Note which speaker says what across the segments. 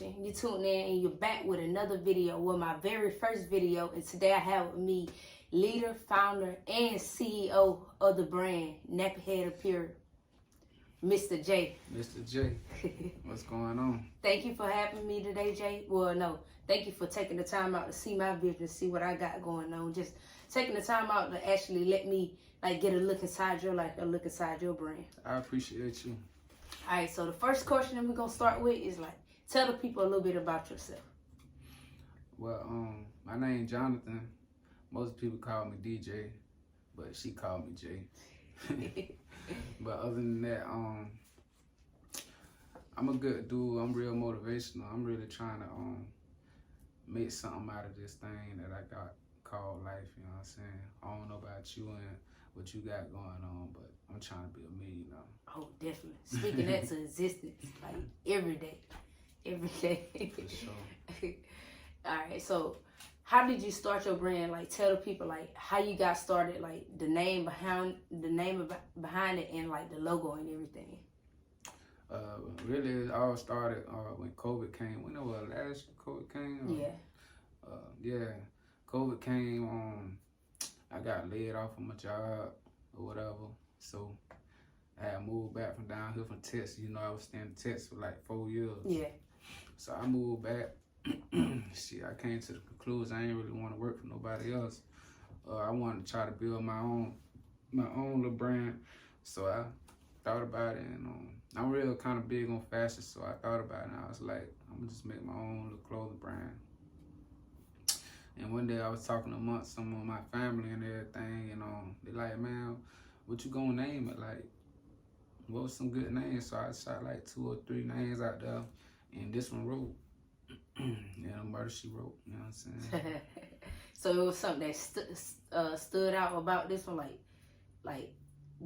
Speaker 1: Nation. You tuned in and you're back with another video, with my very first video. And today I have with me leader, founder, and CEO of the brand, NappyHeadsApparel, Mr. J.
Speaker 2: Mr. J, what's going on?
Speaker 1: Thank you for having me today, Jay. Well, no, thank you for taking the time out to see my business, see what I got going on. Just taking the time out to actually let me get a look inside your life, a look inside your brand.
Speaker 2: I appreciate you.
Speaker 1: All right, so the first question that we're gonna start with is tell the people a little bit about yourself.
Speaker 2: Well, my name Jonathan. Most people call me DJ, but she called me Jay. But other than that, I'm a good dude. I'm real motivational. I'm really trying to make something out of this thing that I got called life. You know what I'm saying? I don't know about you and what you got going on, but I'm trying to be a millionaire.
Speaker 1: Oh, definitely. Speaking that to existence, every day. Every day.
Speaker 2: For sure.
Speaker 1: All right, so how did you start your brand? Tell the people how you got started, the name behind it, and the logo and everything.
Speaker 2: Really, it all started when COVID came. When it was last year, COVID came. Yeah. COVID came. I got laid off from my job or whatever, so I had moved back from down here from Texas. You know, I was staying in Texas for 4 years.
Speaker 1: Yeah.
Speaker 2: So I moved back. Shit, I came to the conclusion I didn't really want to work for nobody else. I wanted to try to build my own little brand. So I thought about it, and I'm real kind of big on fashion. So I thought about it, and I was like, I'm gonna just make my own little clothing brand. And one day I was talking amongst some of my family and everything, and they like, man, what you gonna name it? What was some good names? So I shot 2 or 3 names out there, and this one wrote. And Murder She Wrote, you know what I'm saying?
Speaker 1: So it was something that stood out about this one,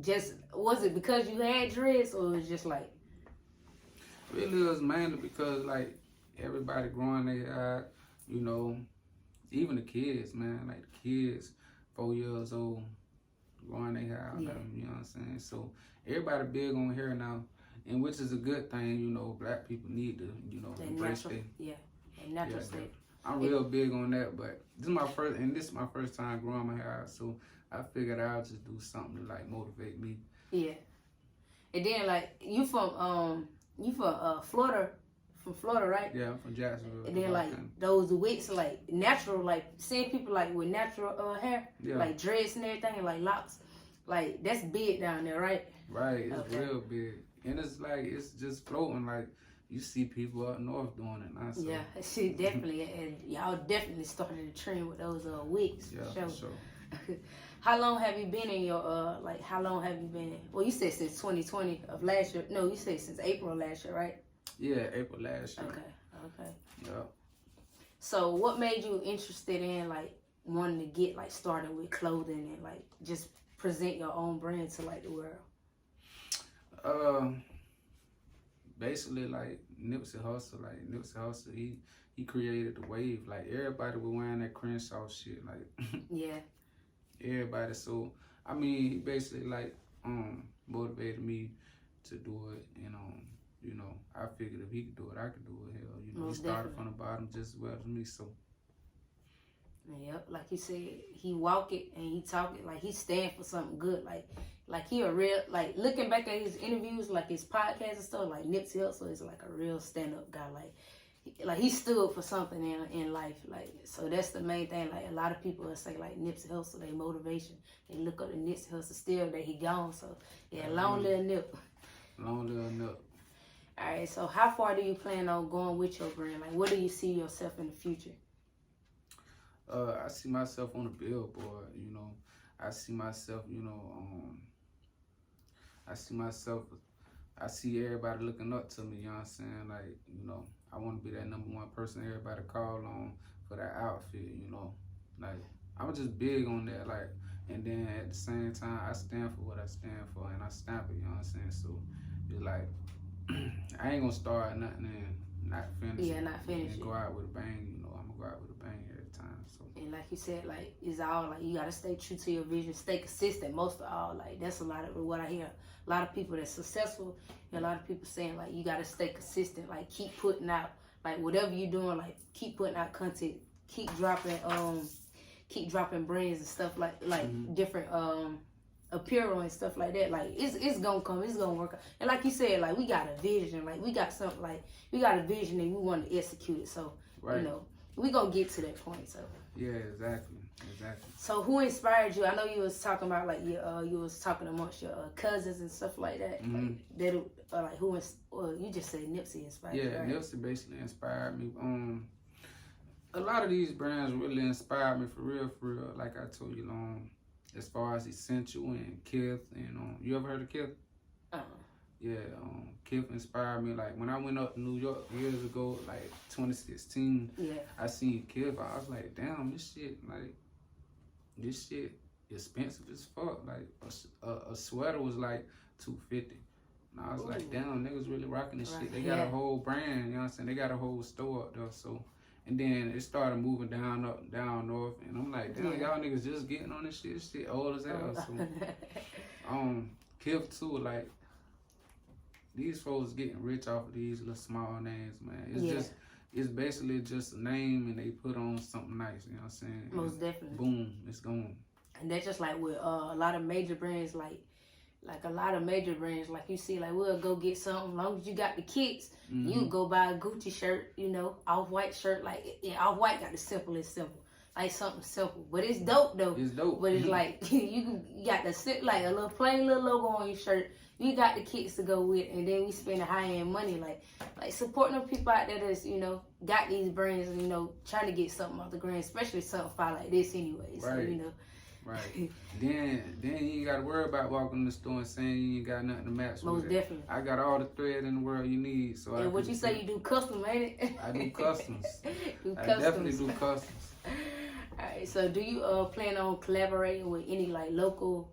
Speaker 1: just, was it because you had dreads, or it was just
Speaker 2: Really, it was mainly because everybody growing their hair, you know, even the kids, man, the kids, 4 years old, growing their hair, you know what I'm saying? So everybody big on hair now, and which is a good thing, you know. Black people need to, you know, embrace it.
Speaker 1: Natural state.
Speaker 2: I'm real big on that, but this is my first time growing my hair, so I figured I'll just do something to motivate me.
Speaker 1: Yeah. And then you from Florida, right?
Speaker 2: Yeah, I'm from Jacksonville.
Speaker 1: And then those wigs, natural, seeing people with natural hair, dreads and everything, and locks, that's big down there, right?
Speaker 2: Right, it's real big, and it's just floating. You see people up north doing it now. So.
Speaker 1: Yeah, she definitely, and y'all definitely started a trend with those wigs.
Speaker 2: Yeah, for sure.
Speaker 1: How long have you been in your how long have you been? Well, you said since 2020 of last year. No, you said since April of last year, right?
Speaker 2: Yeah, April last year.
Speaker 1: Okay.
Speaker 2: Yeah.
Speaker 1: So, what made you interested in wanting to get started with clothing and just present your own brand to the world?
Speaker 2: Basically, Nipsey Hussle, he created the wave. Everybody was wearing that Crenshaw shit.
Speaker 1: Yeah.
Speaker 2: Everybody. So, I mean, he basically, motivated me to do it. And, you know, I figured if he could do it, I could do it. Hell, you know, he started from the bottom just as well as me, so.
Speaker 1: Yep, like he said, he walk it and he talk it. He stand for something good. He a real, looking back at his interviews, his podcast and stuff, Nipsey Hussle is a real stand-up guy. He stood for something in life. So that's the main thing. A lot of people will say, Nipsey Hussle, they motivation. They look up to Nipsey Hussle still that he gone. So, yeah, long live Nip.
Speaker 2: Long live Nip.
Speaker 1: All right, so how far do you plan on going with your brand? What do you see yourself in the future?
Speaker 2: I see myself on a billboard, you know. I see myself, you know, I see everybody looking up to me, you know what I'm saying? You know, I want to be that #1 person everybody call on for that outfit, you know. I'm just big on that, and then at the same time, I stand for what I stand for, and I stamp it, you know what I'm saying? So, it's I ain't gonna start nothing and not finish it.
Speaker 1: Yeah, not finish
Speaker 2: and
Speaker 1: it.
Speaker 2: Go out with a bang, you know. I'm gonna go out with a bang every time, so.
Speaker 1: And like you said, it's all you gotta stay true to your vision, stay consistent. Most of all, that's a lot of what I hear. A lot of people that's successful, and a lot of people saying you gotta stay consistent, keep putting out like whatever you doing, like keep putting out content, keep dropping brands and stuff like different apparel and stuff like that. Like it's gonna come, it's gonna work out. And like you said, like we got a vision, like we got something, like we got a vision and we want to execute it. So you know, we gonna get to that point. So
Speaker 2: yeah, exactly.
Speaker 1: So who inspired you? I know you was talking about like you was talking amongst your cousins and stuff like that. Like who you just said Nipsey inspired you, right?
Speaker 2: Nipsey basically inspired me. A lot of these brands really inspired me for real. Like I told you, as far as Essential and Kith, and you ever heard of Kith? Yeah, Kith inspired me. Like when I went up to New York years ago, like 2016, I seen Kith. I was like, damn, this shit expensive as fuck. Like a sweater was like $250. And I was like, damn, niggas really rocking this shit. They got a whole brand, you know what I'm saying? They got a whole store up there. So, and then it started moving down north, and I'm like, damn, y'all niggas just getting on this shit. This shit old as hell. So, Kith too, like these folks getting rich off of these little small names, man. It's basically just a name, and they put on something nice, you know what I'm saying?
Speaker 1: Most definitely.
Speaker 2: Boom, it's gone.
Speaker 1: And that's just like with a lot of major brands, like you see, like we'll go get something. As long as you got the kicks, you go buy a Gucci shirt, off-white shirt. Like off-white got the simplest simple, like something simple, but it's dope though.
Speaker 2: It's dope.
Speaker 1: But it's like you got like a little plain little logo on your shirt. You got the kicks to go with, and then we spend high-end money, like supporting them people out there that's, got these brands and, trying to get something off the ground, especially something fire like this anyway. So,
Speaker 2: Right. Right. then you ain't got to worry about walking in the store and saying you ain't got nothing to match
Speaker 1: Most
Speaker 2: with
Speaker 1: definitely.
Speaker 2: I got all the thread in the world you need. So
Speaker 1: and what you say you do custom, ain't it?
Speaker 2: I do customs.
Speaker 1: I
Speaker 2: definitely do customs.
Speaker 1: Alright, so do you plan on collaborating with any local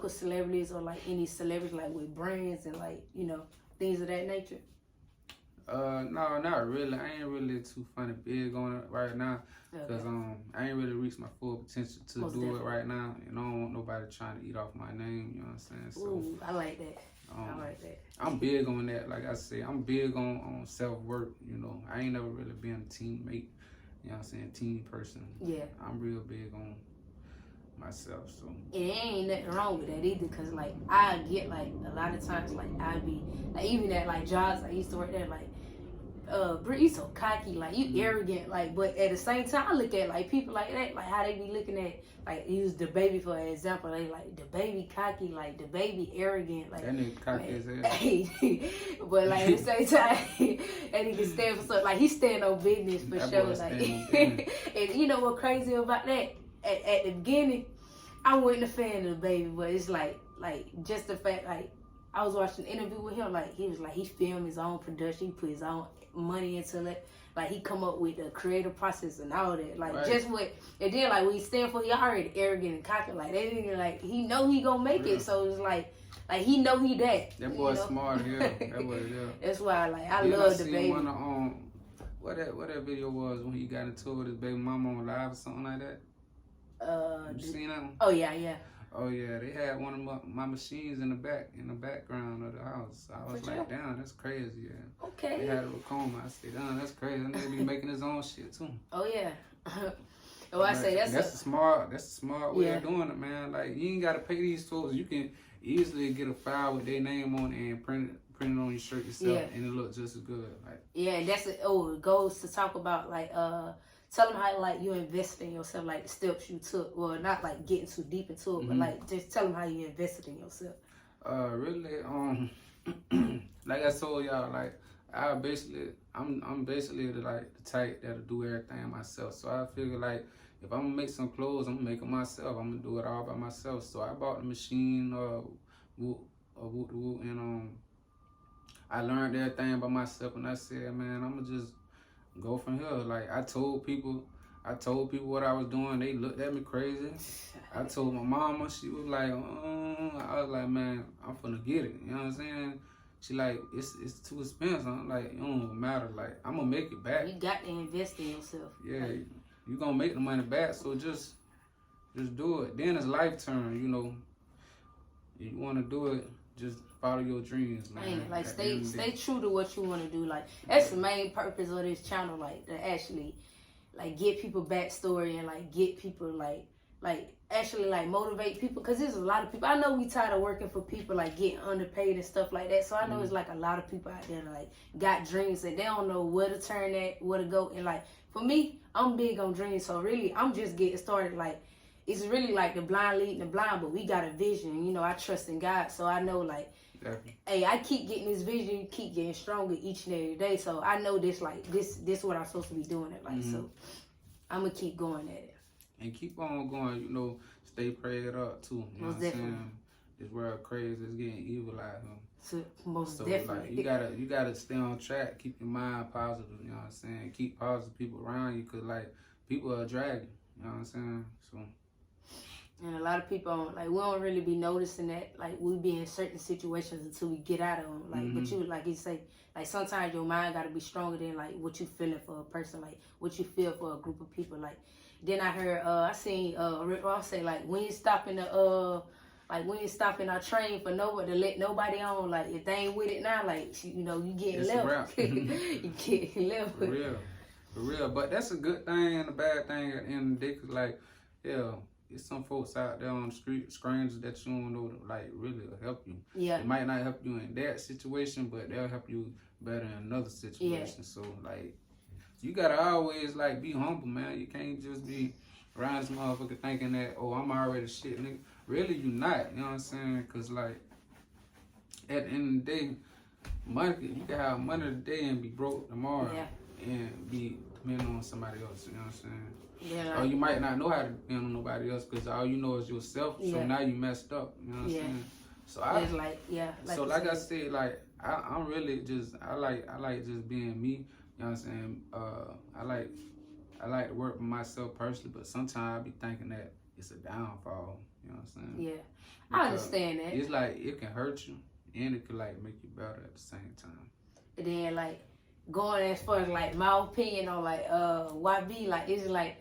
Speaker 1: celebrities or any celebrities with brands and things of that nature?
Speaker 2: No, not really. I ain't really too big on it right now because I ain't really reached my full potential to
Speaker 1: Most
Speaker 2: do
Speaker 1: definitely.
Speaker 2: it right now. I don't want nobody trying to eat off my name. You know what I'm saying? So
Speaker 1: Ooh, I like that. I like that.
Speaker 2: I'm big on that. Like I say, I'm big on self work. I ain't never really been a teammate. You know what I'm saying? Team person.
Speaker 1: Yeah.
Speaker 2: I'm real big on myself. So
Speaker 1: it ain't nothing wrong with that either, cause I get a lot of times I be even at jobs I used to work there Brit, you so cocky, you arrogant, but at the same time I look at people like that, how they be looking at use the baby for an example. They the baby cocky, the baby arrogant,
Speaker 2: that nigga cocky as hell.
Speaker 1: But at the same time, and he can stand for something. He stand on business for
Speaker 2: That
Speaker 1: sure.
Speaker 2: boy stand on business.
Speaker 1: And you know what crazy about that? At the beginning, I wasn't a fan of the baby, but it's just the fact I was watching an interview with him, he filmed his own production, he put his own money into it, he come up with the creative process and all that,
Speaker 2: Right.
Speaker 1: just what, and then when he stand for, he already arrogant and cocky, that nigga, he know he gonna make it, so it's he know he that.
Speaker 2: That boy smart as hell. That boy, yeah.
Speaker 1: That's why I love the baby.
Speaker 2: One of, what that video was when he got into it with his baby mama on live or something like that? You seen that one?
Speaker 1: Oh yeah.
Speaker 2: Oh yeah, they had one of my machines in the background of the house. I was like, damn, that's crazy. Yeah.
Speaker 1: Okay.
Speaker 2: They had a coma. I said, damn, that's crazy. They be making his own shit too.
Speaker 1: Oh yeah. I say that's
Speaker 2: a smart way of doing it, man. You ain't gotta pay these folks. You can easily get a file with their name on it and print it on your shirt yourself, and it looks just as good.
Speaker 1: And that's it. It goes to talk about tell them how you invest in yourself, the steps you took, or not getting too deep into it, but just tell them how you invested in yourself.
Speaker 2: Really, like I told y'all, I'm basically the type that'll do everything myself. So I figure if I'm gonna make some clothes, I'm gonna make them myself. I'm gonna do it all by myself. So I bought the machine, and I learned everything by myself, and I said, man, I'm gonna just go from here. I told people what I was doing. They looked at me crazy. I told my mama. She was like, I was like, man, I'm finna get it. You know what I'm saying? She it's too expensive. I'm like, it don't matter. I'm gonna make it back.
Speaker 1: You got to invest in yourself.
Speaker 2: Yeah, you gonna make the money back. So just do it. Then it's life turn. You wanna do it. just follow your dreams, man.
Speaker 1: Ain't it? Like
Speaker 2: At the end of the
Speaker 1: stay
Speaker 2: day.
Speaker 1: true to what you want to do. Like that's the main purpose of this channel. Like to actually like get people backstory and like get people like actually like motivate people, because there's a lot of people. I know we tired of working for people like getting underpaid and stuff like that. So I know it's like a lot of people out there that like got dreams and they don't know where to turn at, where to go. And like for me, I'm big on dreams. So really, I'm just getting started. Like it's really like the blind leading the blind, but we got a vision. You know, I trust in God, so I know like.
Speaker 2: Definitely.
Speaker 1: Hey, I keep getting this vision, keep getting stronger each and every day. So I know this like this what I'm supposed to be doing it like. So I'm gonna keep going at it.
Speaker 2: And keep on going, you know, stay prayed up too. You know what I'm saying? This world crazy, it's getting evil out here.
Speaker 1: Most
Speaker 2: So
Speaker 1: definitely.
Speaker 2: like you gotta stay on track, keep your mind positive, you know what I'm saying? Keep positive people around you, cause like people are dragging, you know what I'm saying? So
Speaker 1: and a lot of people like we don't really be noticing that like we be in certain situations until we get out of them. Like but you like you say, like sometimes your mind gotta be stronger than like what you feeling for a person, like what you feel for a group of people. Like then I heard I seen Rick Ross say like we ain't stopping our train for nobody to let nobody on. Like if they ain't with it now, like you know, you getting left. You getting left.
Speaker 2: For real. But that's a good thing and a bad thing at the end of the day, cause like, yeah, there's some folks out there on the street, strangers that you don't know that like really will help you.
Speaker 1: Yeah.
Speaker 2: It might not help you in that situation, but they'll help you better in another situation. So like you gotta always like be humble, man. You can't just be around this motherfucker thinking that, oh, I'm already shit, nigga. Really, you not. You know what I'm saying? Cause like at the end of the day, money, you can have money today and be broke tomorrow, and be depending on somebody else. You know what I'm saying?
Speaker 1: Yeah. Like,
Speaker 2: or you might not know how to depend on nobody else because all you know is yourself. So now you messed up. You know what I'm saying? So like I said, like I'm really just I like just being me. You know what I'm saying? I like to work for myself personally, but sometimes I be thinking that it's a downfall. You know what I'm saying?
Speaker 1: Yeah, I understand that.
Speaker 2: It's like it can hurt you and it can like make you better at the same time.
Speaker 1: And then like going as far as like my opinion on like YB, like it's like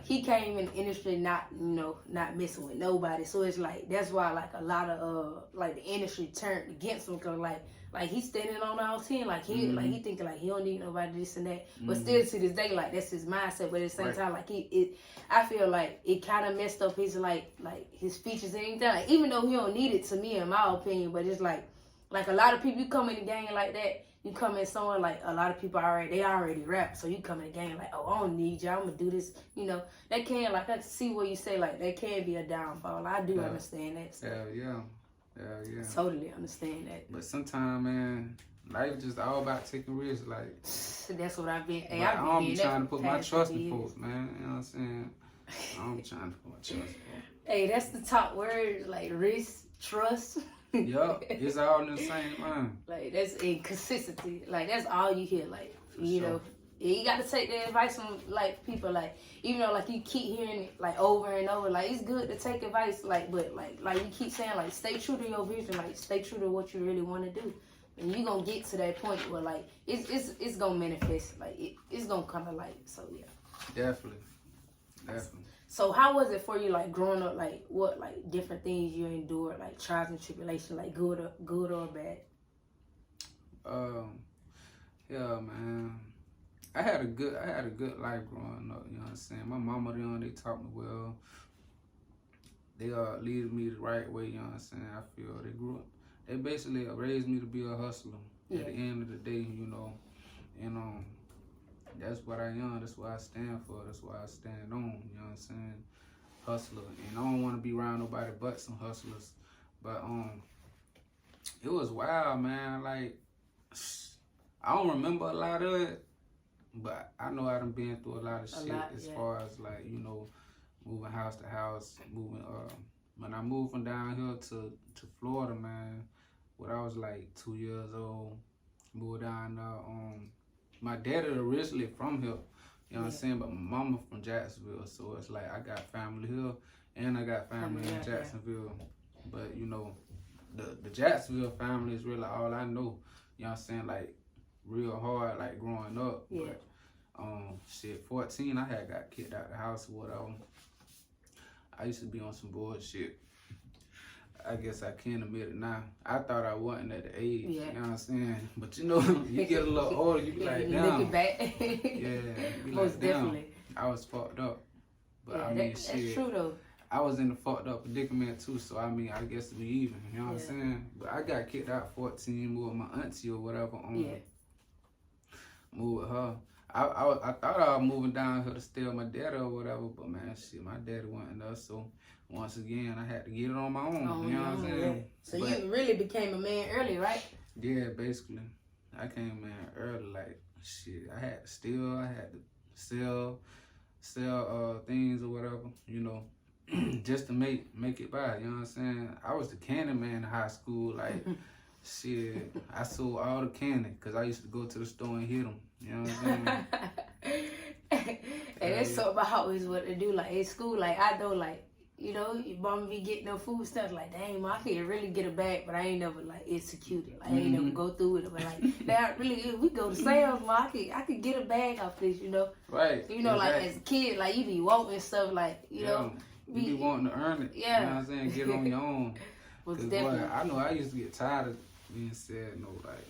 Speaker 1: he came in the industry not messing with nobody, so it's like that's why like a lot of like the industry turned against him, because like he's standing on all 10, like he like he thinking like he don't need nobody this and that, but still to this day like that's his mindset. But at the same time like I feel like it kind of messed up his like his features and everything, like, even though he don't need it to me in my opinion. But it's like a lot of people, you come in the game like that, you come in somewhere like a lot of people already rap, so you come in the game like, oh, I don't need you, I'm gonna do this, you know. That can, like, I can see what you say, like that can be a downfall. I do understand that. So.
Speaker 2: Hell yeah.
Speaker 1: Totally understand that.
Speaker 2: But sometimes, man, life just all about taking risks. Like
Speaker 1: that's what I've been. Hey,
Speaker 2: I don't be trying to put my trust in folks, man. You know what I'm saying? I don't be trying to put my trust in folks.
Speaker 1: Hey, that's the top words, like risk, trust.
Speaker 2: Yup, it's all in the same line.
Speaker 1: Like that's inconsistency. Like that's all you hear. Like you know, you got to take the advice from like people. Like even though like you keep hearing it like over and over. Like it's good to take advice. Like but like you keep saying like stay true to your vision. Like stay true to what you really want to do. And you gonna get to that point where like it's gonna manifest. Like it's gonna come to light. So yeah.
Speaker 2: Definitely.
Speaker 1: So how was it for you, like growing up? Like what, like different things you endured, like trials and tribulations, like good or bad?
Speaker 2: Yeah, man. I had a good life growing up. You know what I'm saying? My mama, they taught me well. They leaded me the right way. You know what I'm saying? I feel they basically raised me to be a hustler. At the end of the day, you know, and that's what I am. That's what I stand for. That's what I stand on. You know what I'm saying? Hustler. And I don't want to be around nobody but some hustlers. But it was wild, man. Like I don't remember a lot of it, but I know I done been through a lot of shit as far as like, you know, moving house to house, moving when I moved from down here to Florida, man, when I was like 2 years old, moved down there. My dad is originally from here, you know what I'm saying, but my mama from Jacksonville, so it's like I got family here and I got family in Jacksonville. But you know, the Jacksonville family is really all I know, you know what I'm saying, like real hard, like growing up. But 14, I had got kicked out of the house or whatever. I used to be on some bullshit. I guess I can admit it now. I thought I wasn't at the age,
Speaker 1: Yeah.
Speaker 2: you know what I'm saying? But you know, you get a little older, you be like, damn.
Speaker 1: Look it back.
Speaker 2: Yeah, you be
Speaker 1: Most
Speaker 2: like, damn,
Speaker 1: definitely.
Speaker 2: I was fucked up. But
Speaker 1: Yeah,
Speaker 2: I mean, shit.
Speaker 1: that's true though.
Speaker 2: I was in a fucked up predicament too, so I mean, I guess we even, you know what I'm saying? But I got kicked out 14 with my auntie or whatever. Move with her. I thought I was moving down here to stay with my daddy or whatever, but man, shit, my daddy wasn't there, so once again, I had to get it on my own, you know what I'm saying?
Speaker 1: So you really became a man early, right?
Speaker 2: Yeah, basically. I came in early, like, shit, I had to steal, I had to sell things or whatever, you know, just to make it by, you know what I'm saying? I was the candy man in high school, like, shit, I sold all the candy, because I used to go to the store and hit them, you know what I'm saying?
Speaker 1: And that's something I always wanted to do, like, in school, like, I know, like, you know, your mama be getting no food stuff, like, dang, I could really get a bag, but I ain't never, like, executed. Like, I ain't never go through it, but, like, now, really, if we go to sales, I could get a bag off this, you know?
Speaker 2: Right.
Speaker 1: You know, like, as a kid, like, you be wanting stuff, like, you know?
Speaker 2: You be wanting to earn it, you know what I'm saying? Get it on your own. Because, boy, I know I used to get tired of being said no, like.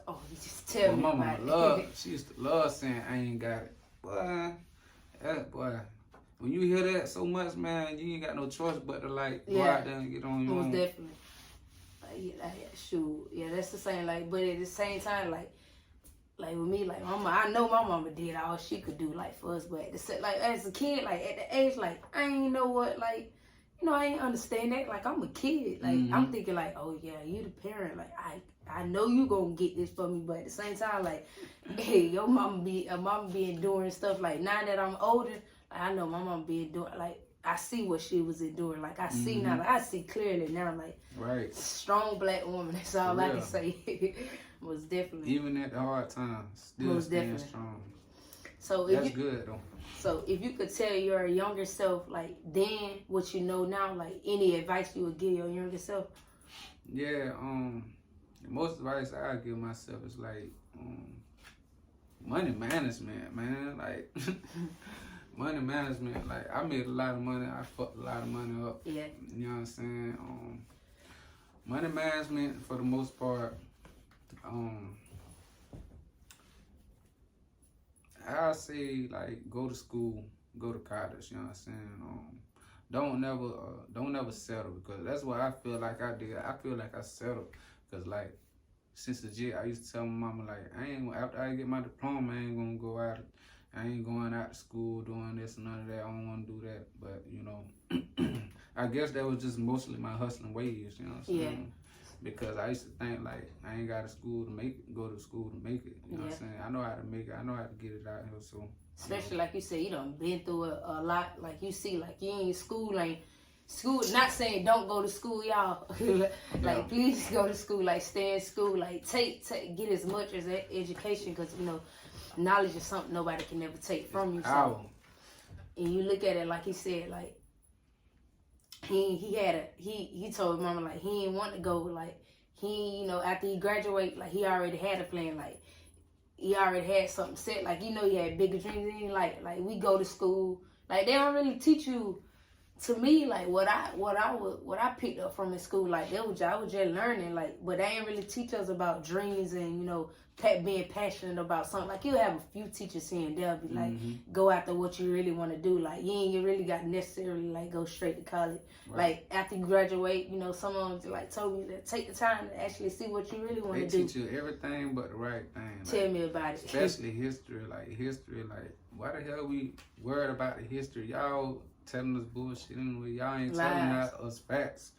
Speaker 1: Oh, you just tell me
Speaker 2: mama
Speaker 1: about it.
Speaker 2: She used to love saying I ain't got it. Boy, when you hear that so much, man, you ain't got no choice but to like go out there and get on your own.
Speaker 1: Most definitely. Shoot, yeah, that's the same. Like, but at the same time, like with me, like mama, I know my mama did all she could do, like for us. But at the, like as a kid, like at the age, like I ain't know what, like you know, I ain't understand that. Like I'm a kid, like I'm thinking like, oh yeah, you the parent, like I know you gonna get this for me, but at the same time, like, hey, your mama be enduring stuff. Like now that I'm older, like, I know my mama be enduring. Like I see what she was enduring. Like I see now, like I see clearly now. Like
Speaker 2: right,
Speaker 1: strong black woman. That's all I can say. Most definitely.
Speaker 2: Even at the hard times, still staying strong.
Speaker 1: So
Speaker 2: that's good though.
Speaker 1: So if you could tell your younger self, like then what you know now, like any advice you would give your younger self?
Speaker 2: Yeah, most advice I give myself is like money management, man. Like money management. Like I made a lot of money. I fucked a lot of money up.
Speaker 1: Yeah.
Speaker 2: You know what I'm saying? Money management for the most part. I say like go to school, go to college. You know what I'm saying? Don't never settle, because that's what I feel like I did. I feel like I settled because like since legit I used to tell my mama like after I get my diploma I ain't gonna go out. I ain't going out to school doing this and none of that. I don't want to do that. But you know, I guess that was just mostly my hustling ways. You know what I'm saying? Because I used to think like I ain't got to school to make it, go to school to make it. You know what I'm saying? I know how to make it. I know how to get it out here. So
Speaker 1: especially like you said, you done been through a lot. Like you see, like you ain't school. Not saying don't go to school, y'all. Like please go to school. Like stay in school. Like get as much as education, because you know knowledge is something nobody can never take from you. So, and you look at it like he said, like. He told mama like he didn't want to go, like he, you know, after he graduate, like he already had a plan, like he already had something set, like you know he had bigger dreams than like we go to school, like they don't really teach you. To me, like what I picked up from in school, like I was just learning, like, but they ain't really teach us about dreams and you know being passionate about something. Like you have a few teachers here and there be like, go after what you really want to do. Like you really got necessarily like go straight to college. Right. Like after you graduate, you know, someone like told me to take the time to actually see what you really want to do.
Speaker 2: They teach you everything but the right thing.
Speaker 1: Tell me about it.
Speaker 2: Especially history. Like why the hell we worried about the history? Y'all telling us bullshit anyway. Y'all ain't telling us facts.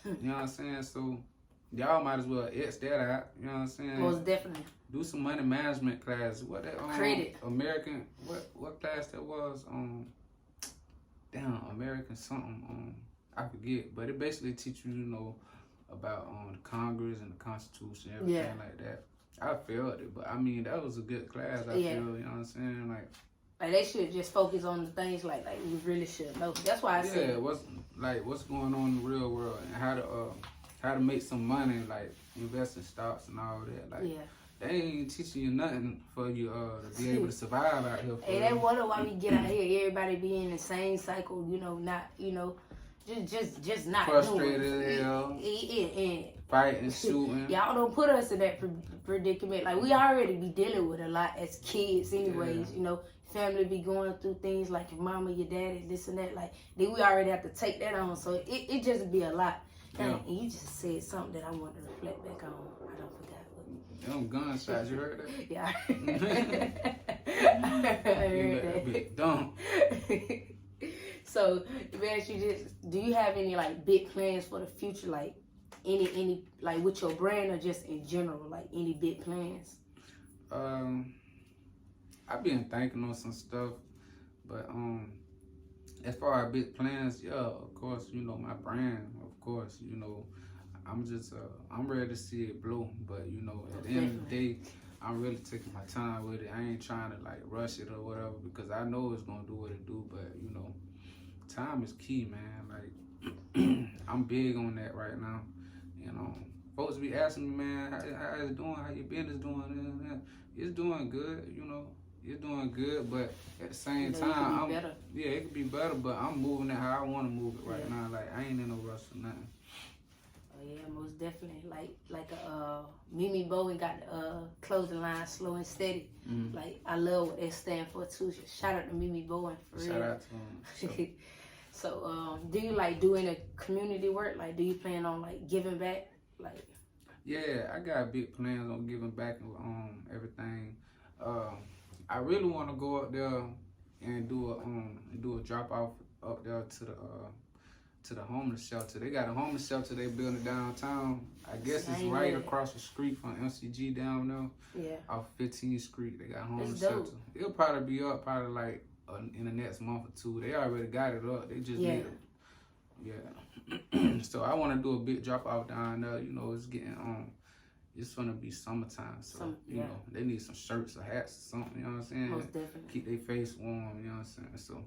Speaker 2: You know what I'm saying? So y'all might as well X that out. You know what I'm saying?
Speaker 1: Most definitely.
Speaker 2: Do some money management class. What that
Speaker 1: credit?
Speaker 2: American what class that was? American something. I forget. But it basically teach you, you know, about the Congress and the Constitution, everything like that. I failed it, but I mean that was a good class. I feel. You know what I'm saying?
Speaker 1: Like they should just focus on the things like we really should know. That's why I said
Speaker 2: what's going on in the real world and how to make some money, like invest in stocks and all that. Like they ain't teaching you nothing for you to be able to survive out here.
Speaker 1: Hey, they wonder why we get out here. Everybody be in the same cycle, you know, not you know, just not
Speaker 2: frustrated
Speaker 1: doing
Speaker 2: as hell,
Speaker 1: and
Speaker 2: fighting, shooting.
Speaker 1: y'all don't put us in that predicament. Like, we already be dealing with a lot as kids anyways,
Speaker 2: Yeah.
Speaker 1: you know. Family be going through things like your mama, your daddy, this and that. Like, then we already have to take that on. So it just be a lot.
Speaker 2: Yeah.
Speaker 1: And you just said something that I want to reflect back on. I don't forgot.
Speaker 2: Them gunshots, you heard that?
Speaker 1: Yeah. I
Speaker 2: You
Speaker 1: heard
Speaker 2: let
Speaker 1: that.
Speaker 2: be dumb.
Speaker 1: So, man, do you have any like big plans for the future? Like any like with your brand or just in general? Like any big plans?
Speaker 2: I've been thinking on some stuff, but as far as big plans, yeah, of course, you know, my brand, of course, you know, I'm ready to see it blow, but you know, at the end of the day, I'm really taking my time with it. I ain't trying to like rush it or whatever, because I know it's gonna do what it do, but you know, time is key, man. Like, I'm big on that right now. You know, folks be asking me, man, how is it doing? How your business doing? It's doing good, you know. It's doing good, but at the same time, it could be better, but I'm moving it how I want to move it right now. Like, I ain't in no rush for nothing.
Speaker 1: Oh yeah, most definitely. Like Mimi Bowen got the clothing line Slow and Steady.
Speaker 2: Mm-hmm.
Speaker 1: Like, I love what they stand for too. Shout out to Mimi Bowen for real.
Speaker 2: Shout out to them.
Speaker 1: So, do you like doing a community work? Like, do you plan on like giving back? Like,
Speaker 2: yeah, I got big plans on giving back everything. I really want to go up there and do a drop off up there to the homeless shelter. They got a homeless shelter they building downtown. I guess it's right across the street from MCG down there.
Speaker 1: Yeah.
Speaker 2: Off 15th Street, they got a homeless shelter. It'll probably be up like in the next month or two. They already got it up. They just need it. Yeah. So I want to do a big drop off down there. You know, it's getting it's gonna be summertime, so you know they need some shirts or hats or something. You know what I'm saying?
Speaker 1: Most definitely.
Speaker 2: Keep their face warm. You know what I'm saying? So,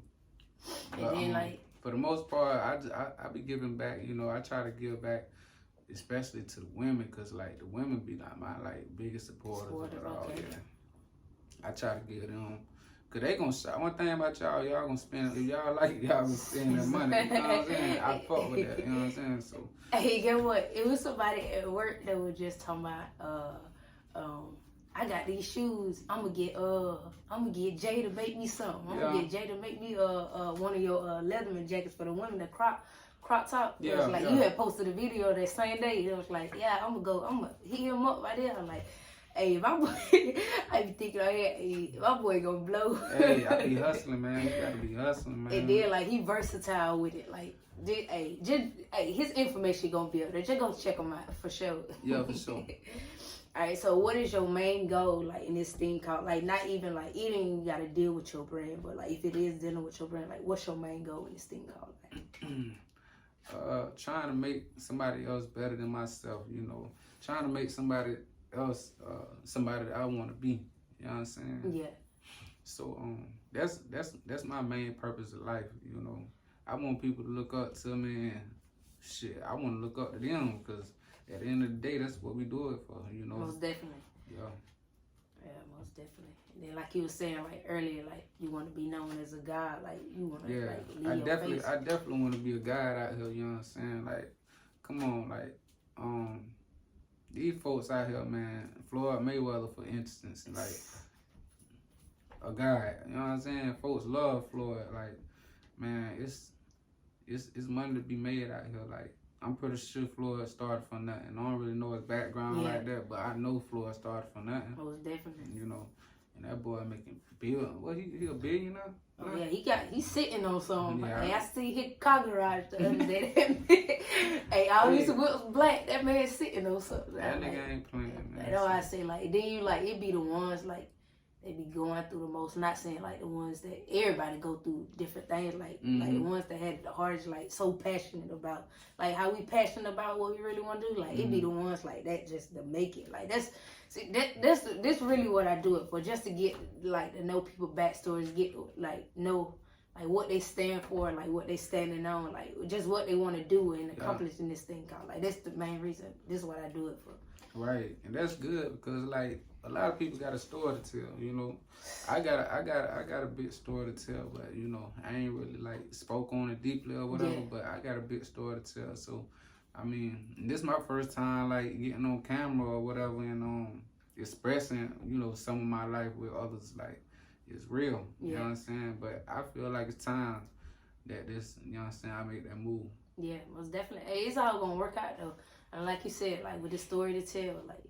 Speaker 1: and then like
Speaker 2: for the most part, I be giving back. You know, I try to give back, especially to the women, cause like the women be like my like biggest supporters of it all. Yeah. I try to give them. Cause they gonna shop. One thing about y'all gonna spend. If y'all like it, y'all gonna spend that money. You know what I'm saying? I fuck with that. You know what I'm saying? So.
Speaker 1: Hey, get what? It was somebody at work that was just talking about. I got these shoes. I'm gonna get Jay to make me something. I'm gonna get Jay to make me one of your Leatherman jackets for the women, the crop top. It was like you had posted a video that same day. It was like, yeah, I'm gonna hit him up right there. I'm like, hey, my boy, I be thinking, hey, my boy gonna blow.
Speaker 2: Hey, I be hustling, man. You gotta be hustling, man.
Speaker 1: And then like he versatile with it, like. His information gonna be up there. Just go check him out for sure.
Speaker 2: Yeah, for sure.
Speaker 1: All right. So, what is your main goal, like in this thing called, like, not even like you gotta deal with your brand, but like if it is dealing with your brand, like, what's your main goal in this thing called? Like?
Speaker 2: Trying to make somebody else better than myself. You know, trying to make somebody else somebody that I want to be. You know what I'm saying?
Speaker 1: Yeah. So
Speaker 2: that's my main purpose of life. You know. I want people to look up to me and shit. I want to look up to them because at the end of the day, that's what we do it for, you know.
Speaker 1: Most definitely.
Speaker 2: Yeah.
Speaker 1: Yeah, most definitely. And then, like you were saying like earlier, like you want to be known as a god, like you want to like lead your face.
Speaker 2: I definitely want to be a guide out here. You know what I'm saying? Like, come on, like these folks out here, man. Floyd Mayweather, for instance, like a guy. You know what I'm saying? Folks love Floyd. Like, man, it's money to be made out here. Like, I'm pretty sure Floyd started from nothing. I don't really know his background like that, but I know Floyd started from nothing.
Speaker 1: Most definitely.
Speaker 2: You know, and that boy making billion. What he a billionaire?
Speaker 1: Oh, yeah, he's sitting on something.
Speaker 2: Yeah.
Speaker 1: Hey, I see his car garage the other day. Hey, all these whips black. That man sitting on something.
Speaker 2: That nigga ain't playing, man.
Speaker 1: That's why I say like then you like it be the ones like. They be going through the most, not saying like the ones that everybody go through different things, like the ones that had the hardest, like so passionate about, like how we passionate about what we really want to do. Like it be the ones like that just to make it. Like that's really what I do it for, just to get like to know people backstories, get like know what they stand for, like what they standing on, like just what they want to do and accomplish in this thing called. Like that's the main reason. This is what I do it for.
Speaker 2: Right, and that's good because like a lot of people got a story to tell. You know, I got a big story to tell, but you know, I ain't really like spoke on it deeply or whatever. But I got a big story to tell. So, I mean, this is my first time like getting on camera or whatever and expressing some of my life with others. Like it's real. You know what I'm saying? But I feel like it's time that this, you know what I'm saying, I make that move.
Speaker 1: Yeah, most definitely. Hey, it's all gonna work out though. And like you said, like with the story to tell, like,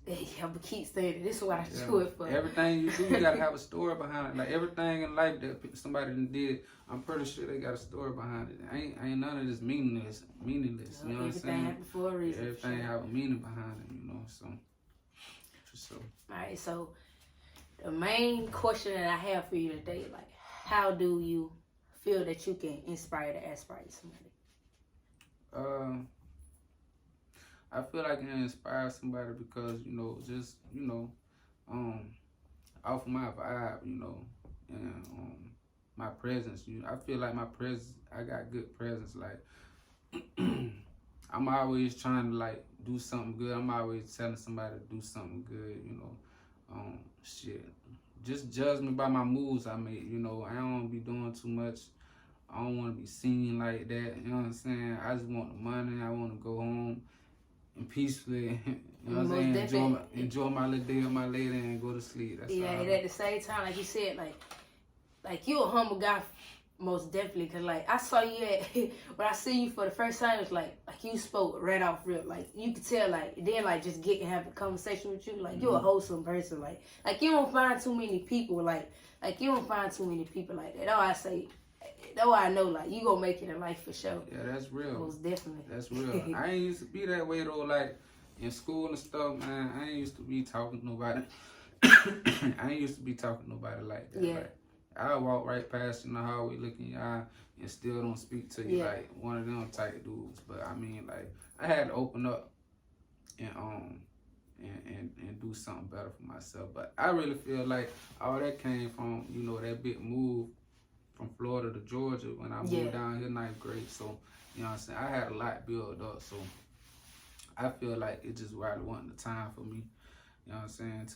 Speaker 1: hey, I'm gonna keep saying it. This is what I do it for.
Speaker 2: Everything you do, you gotta have a story behind it. Like everything in life that somebody did, I'm pretty sure they got a story behind it. Ain't none of this meaningless. You know what I'm saying?
Speaker 1: Everything happened for a reason.
Speaker 2: Everything have a meaning behind it, so for sure.
Speaker 1: All right, so the main question that I have for you today, like, how do you feel that you can inspire to aspire somebody?
Speaker 2: I feel like I can inspire somebody because, off of my vibe, and my presence. I feel like my presence, I got good presence. Like, I'm always trying to, like, do something good. I'm always telling somebody to do something good, shit. Just judge me by my moves I make, I don't want to be doing too much. I don't want to be seen like that, you know what I'm saying? I just want the money. I want to go home and peacefully, you know what I'm saying? Enjoy my little day with my lady and go to sleep. That's all.
Speaker 1: And at the same time, like you said, like you a humble guy, most definitely. Cause like I saw you when I see you for the first time, it's like you spoke right off rip. Like you could tell, like then like just get and have a conversation with you. Like you're a wholesome person. Like you don't find too many people like you don't find too many people like that. That's why I know, like, you gonna make it in life for sure.
Speaker 2: Yeah, that's real.
Speaker 1: Most definitely.
Speaker 2: That's real. I ain't used to be that way, though, like, in school and stuff, man. I ain't used to be talking to nobody. I ain't used to be talking to nobody like that.
Speaker 1: Yeah.
Speaker 2: Like, I walk right past you in the hallway, look in your eye, and still don't speak to you like one of them type dudes. But, I mean, like, I had to open up and do something better for myself. But I really feel like all that came from, that big move from Florida to Georgia when I moved down here 9th grade. So, you know what I'm saying? I had a lot built up. So, I feel like it just really wasn't the time for me, you know what I'm saying,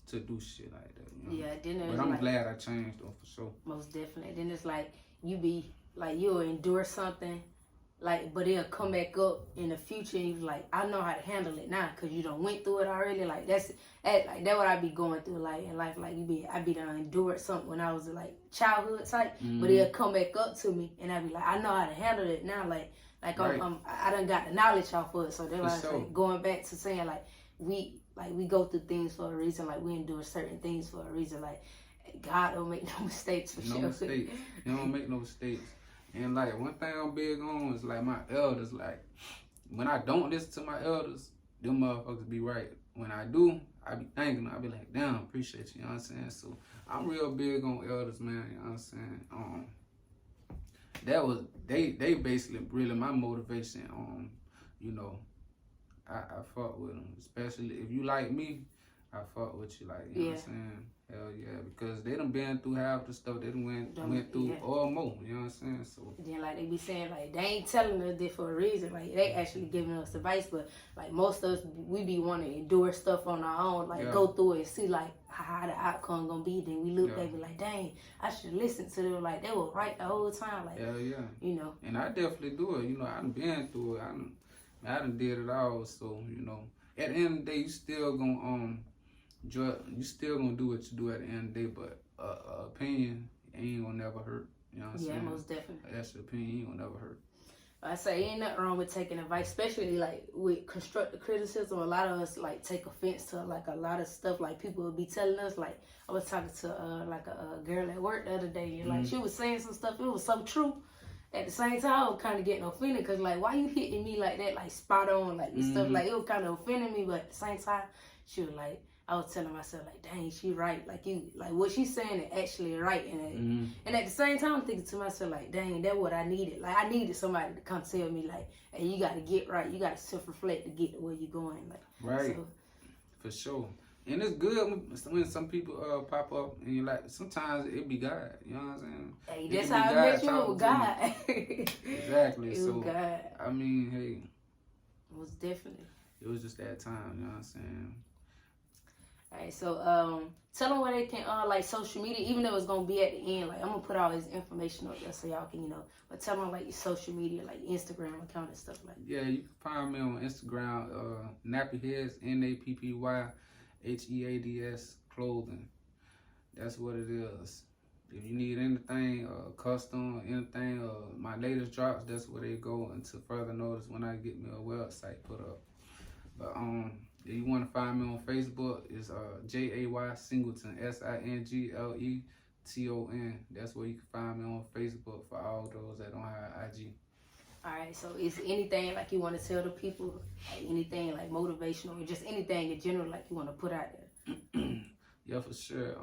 Speaker 2: to do shit like that.
Speaker 1: Yeah, then
Speaker 2: but I'm glad I changed though, for sure.
Speaker 1: Most definitely. Then it's like you'll endure something, like, but it'll come back up in the future. And you're like, I know how to handle it now because you done went through it already. Like that's what I be going through like in life. Like I be done endured something when I was like childhood type, but it'll come back up to me, and I be like, I know how to handle it now. Like right. I done got the knowledge off of it. So that's why like, going back to saying like we go through things for a reason. Like we endure certain things for a reason. Like God don't make no mistakes for sure.
Speaker 2: No mistakes. You don't make no mistakes. And like one thing I'm big on is like my elders. Like when I don't listen to my elders, them motherfuckers be right. When I do, I be thanking them. I be like, damn, appreciate you. You know what I'm saying? So I'm real big on elders, man. You know what I'm saying? That was they basically really my motivation. I fuck with them, especially if you like me. I fuck with you, like, you know what I'm saying? Hell yeah, because they done been through half the stuff they done went through or more, you know what I'm saying? So
Speaker 1: then like they be saying like they ain't telling us this for a reason, like they actually giving us advice, but like most of us we be wanting to endure stuff on our own, like go through it and see like how the outcome gonna be. Then we look back and like, dang, I should listen to them, like they were right the whole time, like
Speaker 2: hell yeah. And I definitely do it, I done been through it. I done did it all, so at the end of the day you still gonna you still gonna do what you do at the end of the day, but opinion ain't gonna never hurt. You know what I'm saying?
Speaker 1: Yeah, most definitely.
Speaker 2: That's your opinion, ain't gonna never hurt.
Speaker 1: I say ain't nothing wrong with taking advice, especially like with constructive criticism. A lot of us like take offense to like a lot of stuff like people will be telling us. Like I was talking to like a girl at work the other day, and like she was saying some stuff. It was so true. At the same time, I was kind of getting offended because like, why you hitting me like that, like spot on, like stuff. Like it was kind of offending me, but at the same time, she was like, I was telling myself like, dang, she right. Like what she's saying is actually right. And at the same time, I'm thinking to myself like, dang, that's what I needed. Like I needed somebody to come tell me like, hey, you got to get right. You got to self-reflect to get to where you're going. Like
Speaker 2: right, so. For sure. And it's good when some people pop up and you like. Sometimes it be God. You know what I'm saying?
Speaker 1: Hey, that's how I met you with God.
Speaker 2: Exactly.
Speaker 1: It
Speaker 2: so
Speaker 1: was God.
Speaker 2: I mean, hey,
Speaker 1: It was definitely.
Speaker 2: it was just that time. You know what I'm saying?
Speaker 1: All right, so tell them where they can like social media, even though it's gonna be at the end. Like I'm gonna put all his information up there so y'all can But tell them like your social media, like Instagram account and stuff like.
Speaker 2: Yeah, you can find me on Instagram, NappyHeads, NappyHeads clothing. That's what it is. If you need anything custom, anything, my latest drops, that's where they go until further notice when I get me a website put up. But if you want to find me on Facebook, it's Jay Singleton, Singleton. That's where you can find me on Facebook for all those that don't have IG.
Speaker 1: All right, so is anything like you want to tell the people, like anything like motivational or just anything in general like you want to put out there?
Speaker 2: Yeah, for sure.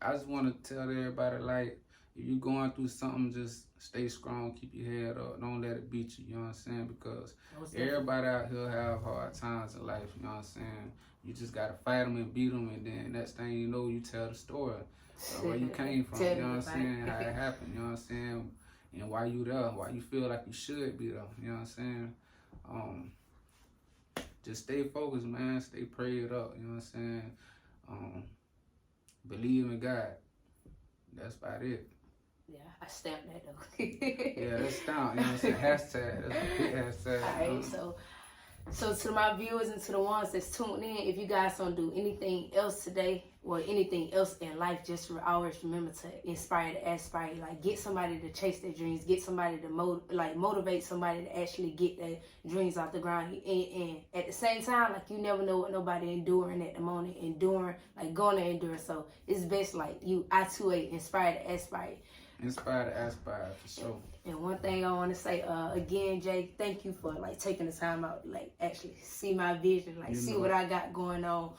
Speaker 2: I just want to tell everybody, like, if you're going through something, just stay strong, keep your head up, don't let it beat you, you know what I'm saying? Because everybody out here have hard times in life, you know what I'm saying? You just got to fight them and beat them, and then next thing you know, you tell the story. Where you came from, you know what I'm saying? How it happened, you know what I'm saying? And why you there, why you feel like you should be there, you know what I'm saying? Just stay focused, man, stay prayed up, you know what I'm saying? Believe in God. That's about it.
Speaker 1: Yeah, I stamped that though.
Speaker 2: Yeah, that's stamped. You know what I'm saying? Hashtag. That's a big hashtag.
Speaker 1: All right, so to my viewers and to the ones that's tuned in, if you guys don't do anything else today or anything else in life, just always remember to inspire to aspire. Like get somebody to chase their dreams, get somebody to motivate somebody to actually get their dreams off the ground. And at the same time, like you never know what nobody enduring at the moment, going to endure. So it's best like you I2A, inspire to aspire.
Speaker 2: Inspire to aspire, for sure.
Speaker 1: And one thing I want to say, again, Jay, thank you for like taking the time out, like actually see my vision, like see what I got going on.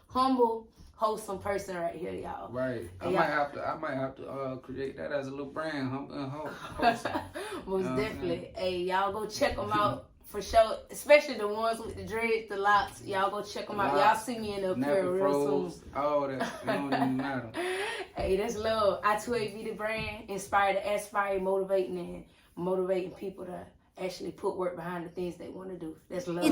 Speaker 1: Humble, wholesome person right here, y'all.
Speaker 2: Right. I might have to create that as a little brand. Humble and wholesome.
Speaker 1: Most definitely. Hey, y'all go check them out. For sure, especially the ones with the dreads, the locks. Y'all go check them out. Y'all see me in the apparel real soon.
Speaker 2: All that. It don't even matter.
Speaker 1: Hey, that's love. I2A be the brand. Inspire to aspire, motivating people to actually put work behind the things they want to do. That's love.